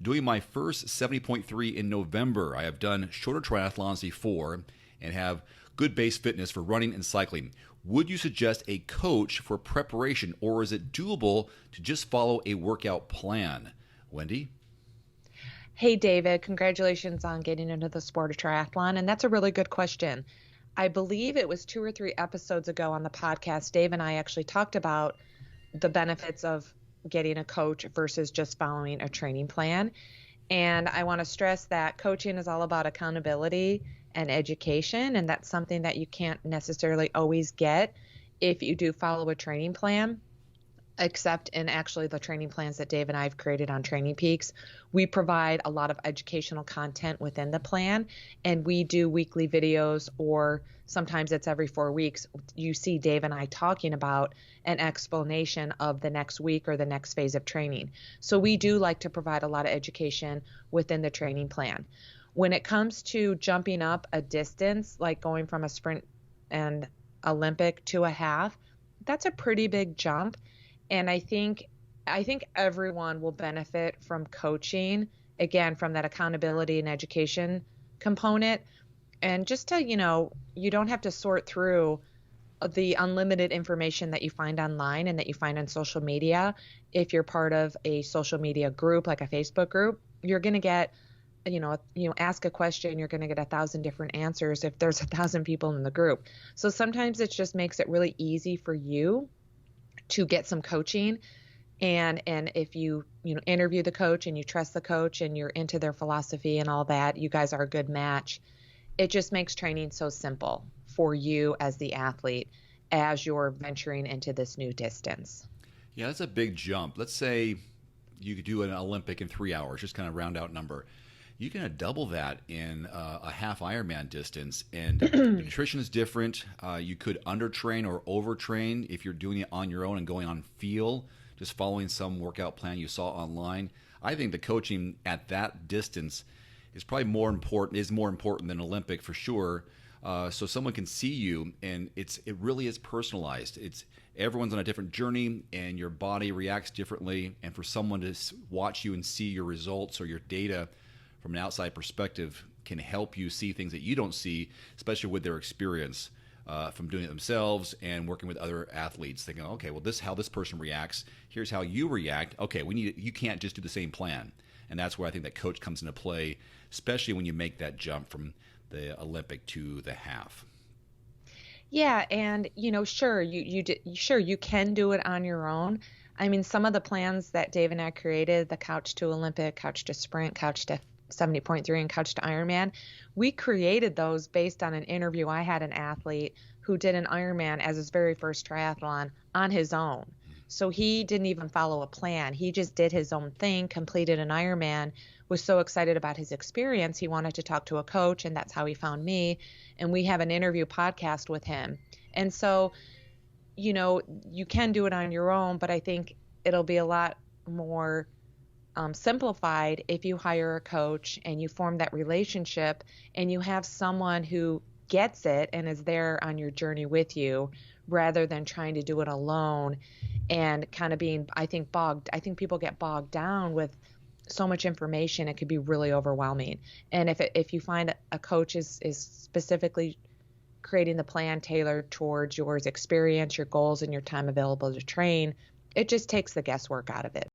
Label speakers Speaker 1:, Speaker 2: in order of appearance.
Speaker 1: doing my first 70.3 in November. I have done shorter triathlons before and have good base fitness for running and cycling. Would you suggest a coach for preparation, or is it doable to just follow a workout plan? Wendy?
Speaker 2: Hey, David, congratulations on getting into the sport of triathlon. And that's a really good question. I believe it was 2 or 3 episodes ago on the podcast, Dave and I actually talked about the benefits of getting a coach versus just following a training plan. And I want to stress that coaching is all about accountability and education. And that's something that you can't necessarily always get if you do follow a training plan. Except in actually the training plans that Dave and I have created on Training Peaks. We provide a lot of educational content within the plan, and we do weekly videos, or sometimes it's every 4 weeks. You see Dave and I talking about an explanation of the next week or the next phase of training. So we do like to provide a lot of education within the training plan. When it comes to jumping up a distance, like going from a sprint and Olympic to a half, that's a pretty big jump. And I think everyone will benefit from coaching, again, from that accountability and education component. And just to, you don't have to sort through the unlimited information that you find online and that you find on social media. If you're part of a social media group, like a Facebook group, you're going to get, ask a question, you're going to get 1,000 different answers if there's 1,000 people in the group. So sometimes it just makes it really easy for you to get some coaching. And if you interview the coach and you trust the coach and you're into their philosophy and all that, you guys are a good match. It just makes training so simple for you as the athlete as you're venturing into this new distance.
Speaker 1: Yeah, that's a big jump. Let's say you could do an Olympic in 3 hours, just kind of round out number. You can double that in a half Ironman distance, and nutrition is different. You could undertrain or overtrain if you're doing it on your own and going on feel, just following some workout plan you saw online. I think the coaching at that distance is probably more important than Olympic for sure. So someone can see you, and it really is personalized. Everyone's on a different journey, and your body reacts differently. And for someone to watch you and see your results or your data from an outside perspective can help you see things that you don't see, especially with their experience from doing it themselves and working with other athletes, thinking, okay, well, this is how this person reacts. Here's how you react. Okay, you can't just do the same plan. And that's where I think that coach comes into play, especially when you make that jump from the Olympic to the half.
Speaker 2: Yeah, and sure, you can do it on your own. I mean, some of the plans that Dave and I created, the Couch to Olympic, Couch to Sprint, Couch to 70.3, and Couch to Ironman, we created those based on an interview. I had an athlete who did an Ironman as his very first triathlon on his own. So he didn't even follow a plan. He just did his own thing, completed an Ironman, was so excited about his experience, he wanted to talk to a coach, and that's how he found me. And we have an interview podcast with him. And so, you can do it on your own, but I think it'll be a lot more simplified if you hire a coach and you form that relationship and you have someone who gets it and is there on your journey with you, rather than trying to do it alone and kind of being, I think people get bogged down with so much information. It could be really overwhelming. And if you find a coach is specifically creating the plan tailored towards your experience, your goals, and your time available to train, it just takes the guesswork out of it.